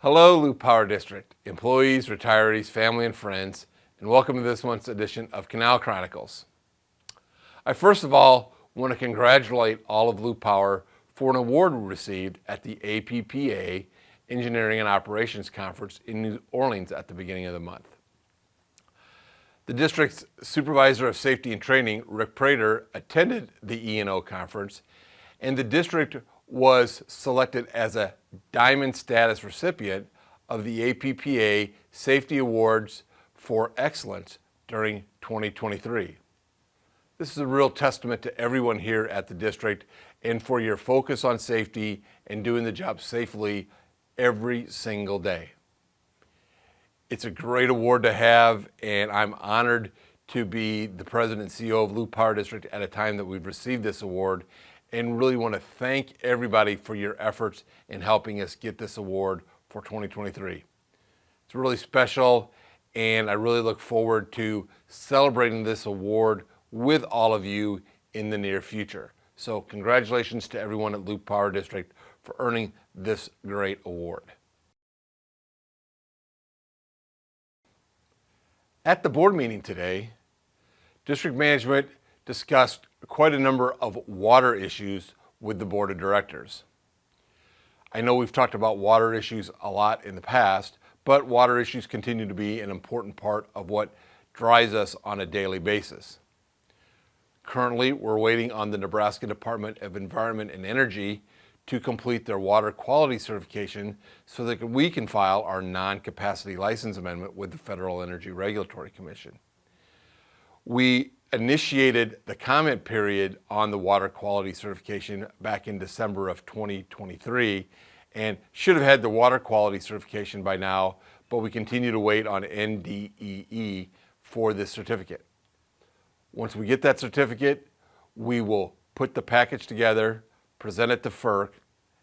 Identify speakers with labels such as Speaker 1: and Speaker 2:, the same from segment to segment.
Speaker 1: Hello, Loup Power District, employees, retirees, family, and friends, and welcome to this month's edition of Canal Chronicles. I first of all want to congratulate all of Loup Power for an award we received at the APPA Engineering and Operations Conference in New Orleans at the beginning of the month. The district's Supervisor of Safety and Training, Rick Prater, attended the E&O conference, and the district was selected as a Diamond status recipient of the APPA Safety Awards for Excellence during 2023. This is a real testament to everyone here at the district and for your focus on safety and doing the job safely every single day. It's a great award to have, and I'm honored to be the president and CEO of Loup Power District at a time that we've received this award, and really want to thank everybody for your efforts in helping us get this award for 2023. It's really special, and I really look forward to celebrating this award with all of you in the near future. So congratulations to everyone at Loup Power District for earning this great award. At the board meeting today, district management discussed quite a number of water issues with the board of directors. I know we've talked about water issues a lot in the past, but water issues continue to be an important part of what drives us on a daily basis. Currently, we're waiting on the Nebraska Department of Environment and Energy to complete their water quality certification so that we can file our non-capacity license amendment with the Federal Energy Regulatory Commission. We initiated the comment period on the water quality certification back in December of 2023 and should have had the water quality certification by now, but we continue to wait on NDEE for this certificate. Once we get that certificate, we will put the package together, present it to FERC,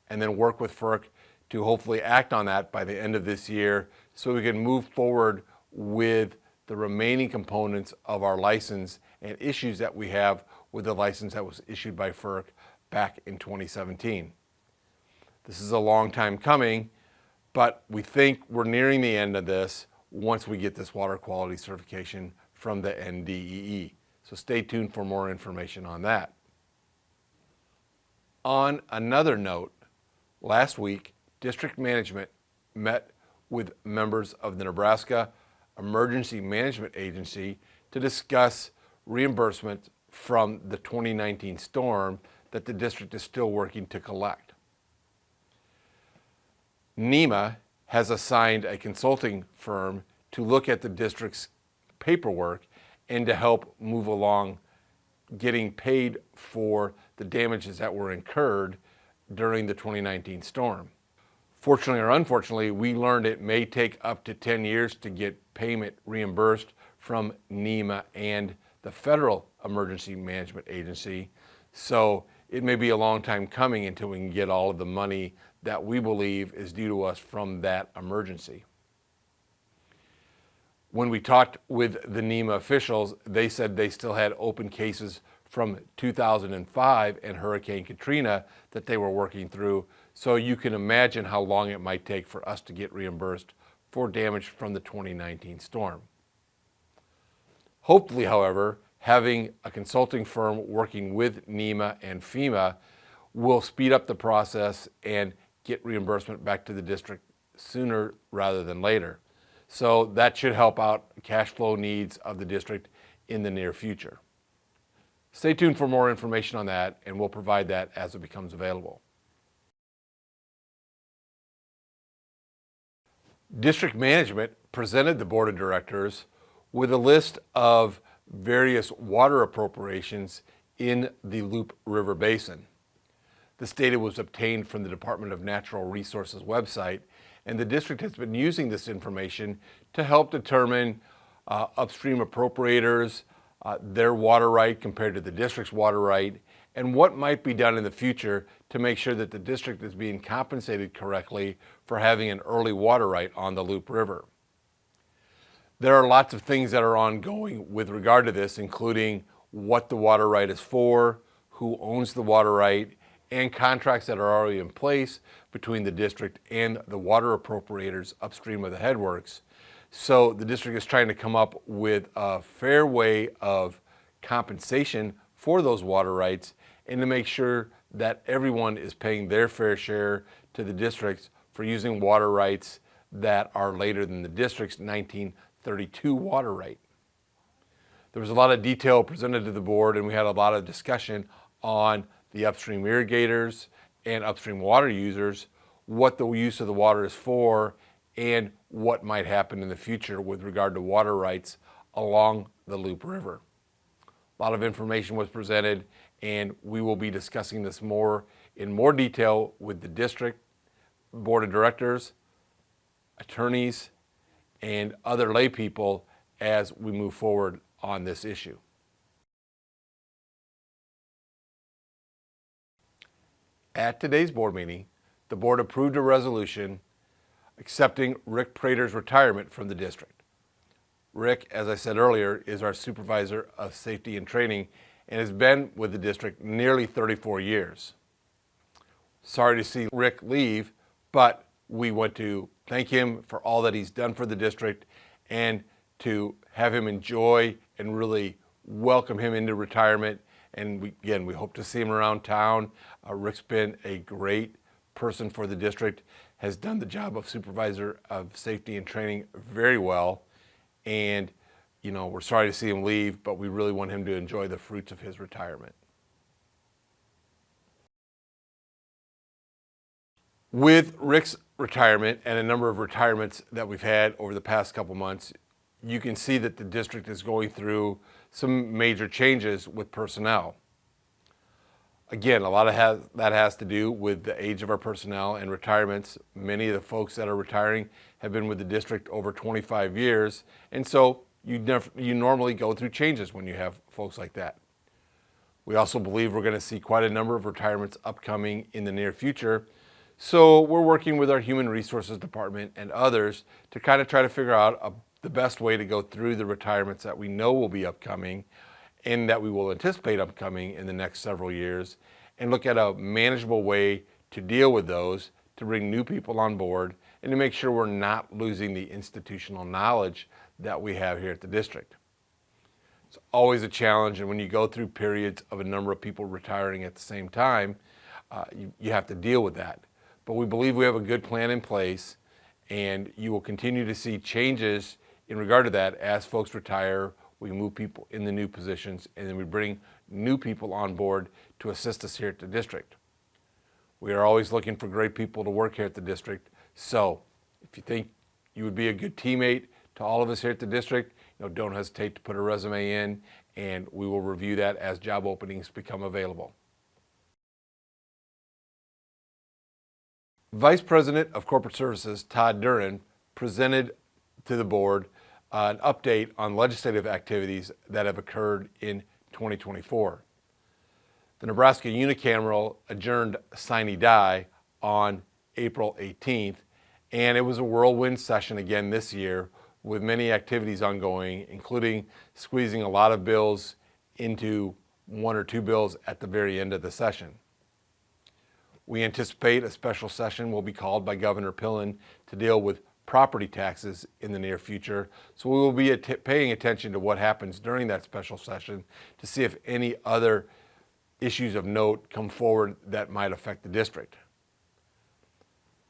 Speaker 1: and then work with FERC to hopefully act on that by the end of this year so we can move forward with the remaining components of our license and issues that we have with the license that was issued by FERC back in 2017. This is a long time coming, but we think we're nearing the end of this once we get this water quality certification from the NDEE. So stay tuned for more information on that. On another note, last week, district management met with members of the Nebraska Emergency Management Agency to discuss reimbursement from the 2019 storm that the district is still working to collect. NEMA has assigned a consulting firm to look at the district's paperwork and to help move along getting paid for the damages that were incurred during the 2019 storm. Fortunately or unfortunately, we learned it may take up to 10 years to get payment reimbursed from NEMA and the Federal Emergency Management Agency. So it may be a long time coming until we can get all of the money that we believe is due to us from that emergency. When we talked with the NEMA officials, they said they still had open cases from 2005 and Hurricane Katrina that they were working through. So you can imagine how long it might take for us to get reimbursed for damage from the 2019 storm. Hopefully, however, having a consulting firm working with NEMA and FEMA will speed up the process and get reimbursement back to the district sooner rather than later. So that should help out cash flow needs of the district in the near future. Stay tuned for more information on that, and we'll provide that as it becomes available. District management presented the board of directors with a list of various water appropriations in the Loup River Basin. This data was obtained from the Department of Natural Resources website, and the district has been using this information to help determine upstream appropriators, their water right compared to the district's water right, and what might be done in the future to make sure that the district is being compensated correctly for having an early water right on the Loup River. There are lots of things that are ongoing with regard to this, including what the water right is for, who owns the water right, and contracts that are already in place between the district and the water appropriators upstream of the headworks. So the district is trying to come up with a fair way of compensation for those water rights and to make sure that everyone is paying their fair share to the districts for using water rights that are later than the district's 1932 water right. There was a lot of detail presented to the board, and we had a lot of discussion on the upstream irrigators and upstream water users, what the use of the water is for, and what might happen in the future with regard to water rights along the Loup River. A lot of information was presented, and we will be discussing this in more detail with the district, board of directors, attorneys, and other lay people as we move forward on this issue. At today's board meeting, the board approved a resolution accepting Rick Prater's retirement from the district. Rick, as I said earlier, is our supervisor of safety and training and has been with the district nearly 34 years. Sorry to see Rick leave, but we want to thank him for all that he's done for the district and to have him enjoy and really welcome him into retirement. And we hope to see him around town. Rick's been a great person for the district, has done the job of supervisor of safety and training very well. And, we're sorry to see him leave, but we really want him to enjoy the fruits of his retirement. With Rick's retirement and a number of retirements that we've had over the past couple months, you can see that the district is going through some major changes with personnel. Again, a lot of that has to do with the age of our personnel and retirements. Many of the folks that are retiring have been with the district over 25 years, and so you normally go through changes when you have folks like that. We also believe we're going to see quite a number of retirements upcoming in the near future, so we're working with our Human Resources Department and others to kind of try to figure out the best way to go through the retirements that we know will be upcoming and that we will anticipate upcoming in the next several years, and look at a manageable way to deal with those, to bring new people on board, and to make sure we're not losing the institutional knowledge that we have here at the district. It's always a challenge, and when you go through periods of a number of people retiring at the same time, you have to deal with that. But we believe we have a good plan in place, and you will continue to see changes in regard to that as folks retire. We move people in the new positions, and then we bring new people on board to assist us here at the district. We are always looking for great people to work here at the district. So if you think you would be a good teammate to all of us here at the district, don't hesitate to put a resume in, and we will review that as job openings become available. Vice President of Corporate Services, Todd Duran, presented to the board an update on legislative activities that have occurred in 2024. The Nebraska Unicameral adjourned sine die on April 18th, and it was a whirlwind session again this year with many activities ongoing, including squeezing a lot of bills into one or two bills at the very end of the session. We anticipate a special session will be called by Governor Pillen to deal with property taxes in the near future, so we will be paying attention to what happens during that special session to see if any other issues of note come forward that might affect the district.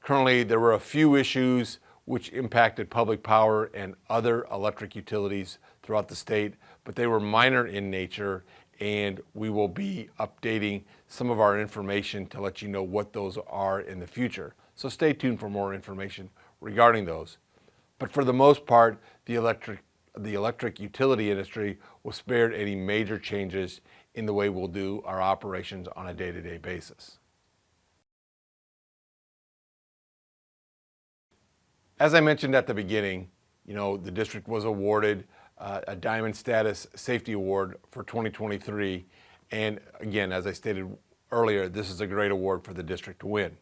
Speaker 1: Currently, there were a few issues which impacted public power and other electric utilities throughout the state, but they were minor in nature, and we will be updating some of our information to let you know what those are in the future. So stay tuned for more information regarding those. But for the most part, the electric utility industry was spared any major changes in the way we'll do our operations on a day-to-day basis. As I mentioned at the beginning, the district was awarded a Diamond Status Safety Award for 2023. And again, as I stated earlier, this is a great award for the district to win.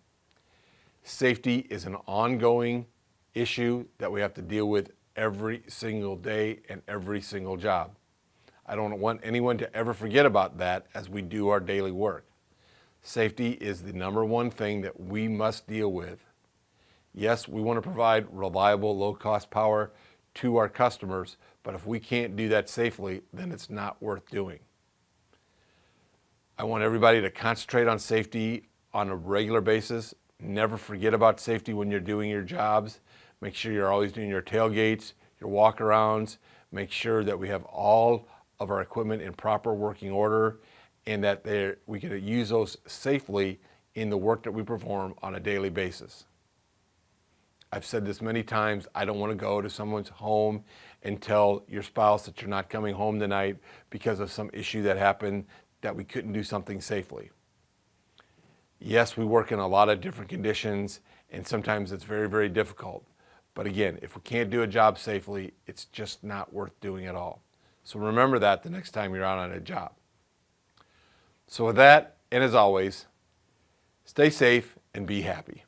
Speaker 1: Safety is an ongoing issue that we have to deal with every single day and every single job. I don't want anyone to ever forget about that as we do our daily work. Safety is the number one thing that we must deal with. Yes, we want to provide reliable, low-cost power to our customers, but if we can't do that safely, then it's not worth doing. I want everybody to concentrate on safety on a regular basis. Never forget about safety when you're doing your jobs. Make sure you're always doing your tailgates, your walk-arounds. Make sure that we have all of our equipment in proper working order and that we can use those safely in the work that we perform on a daily basis. I've said this many times, I don't want to go to someone's home and tell your spouse that you're not coming home tonight because of some issue that happened that we couldn't do something safely. Yes, we work in a lot of different conditions and sometimes it's very, very difficult. But again, if we can't do a job safely, it's just not worth doing at all. So remember that the next time you're out on a job. So with that, and as always, stay safe and be happy.